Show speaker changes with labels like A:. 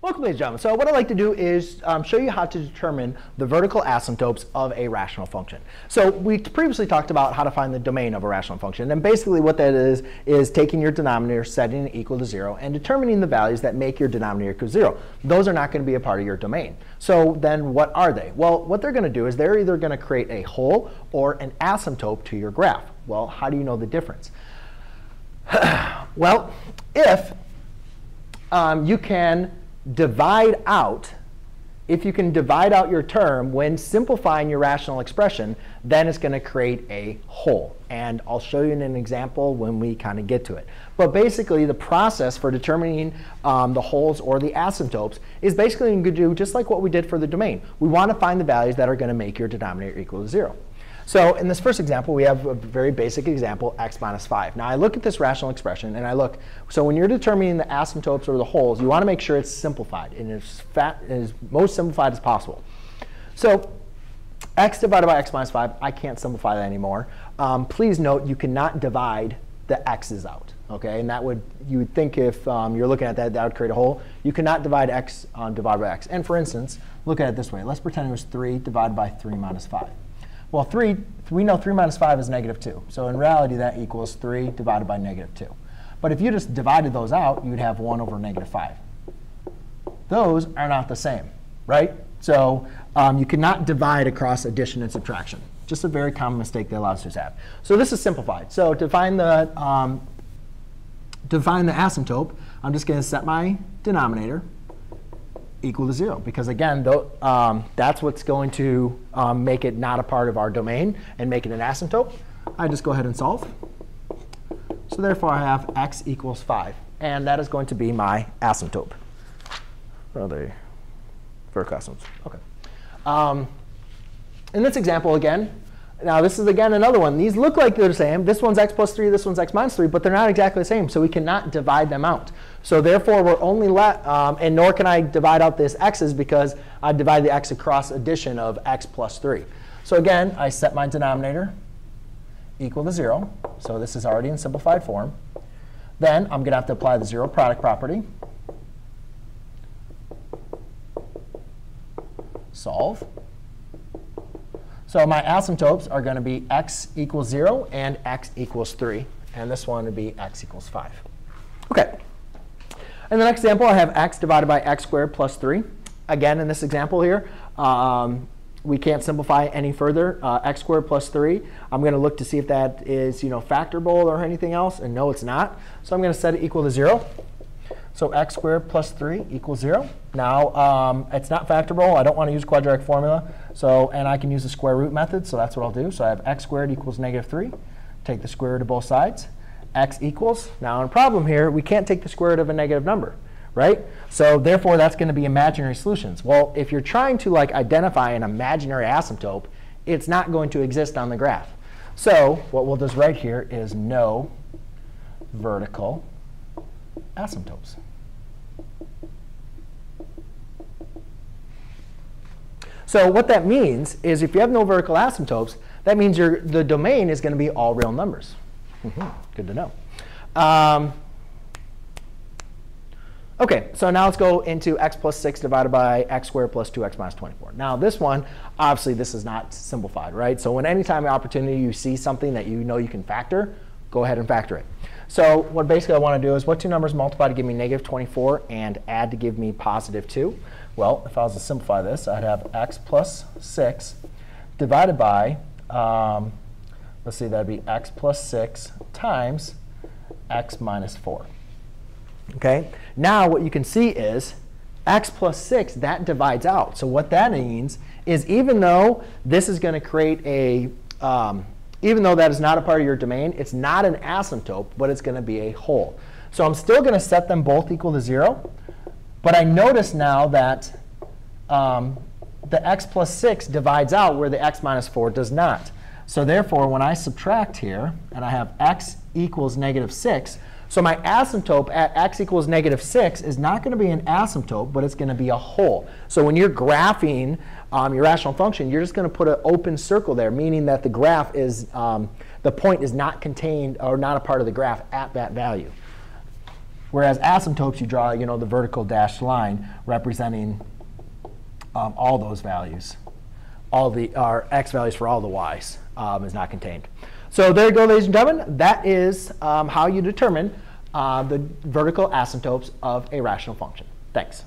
A: Welcome, ladies and gentlemen. So what I'd like to do is show you how to determine the vertical asymptotes of a rational function. So we previously talked about how to find the domain of a rational function. And basically what that is taking your denominator, setting it equal to 0, and determining the values that make your denominator equal to 0. Those are not going to be a part of your domain. So then what are they? Well, what they're going to do is they're either going to create a hole or an asymptote to your graph. Well, how do you know the difference? Well, if you can divide out your term when simplifying your rational expression, then it's going to create a hole. And I'll show you in an example when we kind of get to it. But basically, the process for determining the holes or the asymptotes is basically going to do just like what we did for the domain. We want to find the values that are going to make your denominator equal to 0. So in this first example, we have a very basic example, x minus 5. Now I look at this rational expression, and I look. So when you're determining the asymptotes or the holes, you want to make sure it's simplified and as most simplified as possible. So x divided by x minus 5, I can't simplify that anymore. Please note you cannot divide the x's out. Okay, and you would think if you're looking at that would create a hole. You cannot divide x divided by x. And for instance, look at it this way. Let's pretend it was 3 divided by 3 minus 5. Well, we know 3 minus 5 is negative 2. So in reality, that equals 3 divided by negative 2. But if you just divided those out, you'd have 1 over negative 5. Those are not the same, right? So you cannot divide across addition and subtraction. Just a very common mistake that a lot of students have. So this is simplified. So to find the asymptote, I'm just going to set my denominator equal to 0. Because again, that's what's going to make it not a part of our domain and make it an asymptote. I just go ahead and solve. So therefore, I have x equals 5. And that is going to be my asymptote. Oh, the vertical asymptotes. OK. In this example, again, now this is, again, another one. These look like they're the same. This one's x plus 3, this one's x minus 3. But they're not exactly the same. So we cannot divide them out. So therefore, we're only and nor can I divide out this x's because I divide the x across addition of x plus 3. So again, I set my denominator equal to 0. So this is already in simplified form. Then I'm going to have to apply the 0 product property. Solve. So my asymptotes are going to be x equals 0 and x equals 3. And this one would be x equals 5. OK. In the next example, I have x divided by x squared plus 3. Again, in this example here, we can't simplify any further. X squared plus 3. I'm going to look to see if that is factorable or anything else. And no, it's not. So I'm going to set it equal to 0. So x squared plus 3 equals 0. Now, it's not factorable. I don't want to use quadratic formula. And I can use the square root method. So that's what I'll do. So I have x squared equals negative 3. Take the square root of both sides. X equals. Now, in a problem here, we can't take the square root of a negative number, right? So therefore, that's going to be imaginary solutions. Well, if you're trying to identify an imaginary asymptote, it's not going to exist on the graph. So what we'll just write here is no vertical asymptotes. So what that means is if you have no vertical asymptotes, that means the domain is going to be all real numbers. Good to know. OK, so now let's go into x plus 6 divided by x squared plus 2x minus 24. Now this one, obviously, this is not simplified, right? So when any time opportunity you see something that you know you can factor, go ahead and factor it. So what basically I want to do is what two numbers multiply to give me negative 24 and add to give me positive 2? Well, if I was to simplify this, I'd have x plus 6 divided by, let's see, that'd be x plus 6 times x minus 4. OK? Now what you can see is x plus 6, that divides out. So what that means is even though this is going to create a, even though that is not a part of your domain, it's not an asymptote, but it's going to be a hole. So I'm still going to set them both equal to 0. But I notice now that the x plus 6 divides out where the x minus 4 does not. So therefore, when I subtract here, and I have x equals negative 6, so my asymptote at x equals negative 6 is not going to be an asymptote, but it's going to be a hole. So when you're graphing your rational function, you're just going to put an open circle there, meaning that the graph is, the point is not contained or not a part of the graph at that value. Whereas asymptotes, you draw, the vertical dashed line representing all those values. Our x values for all the y's is not contained. So there you go, ladies and gentlemen. That is how you determine the vertical asymptotes of a rational function. Thanks.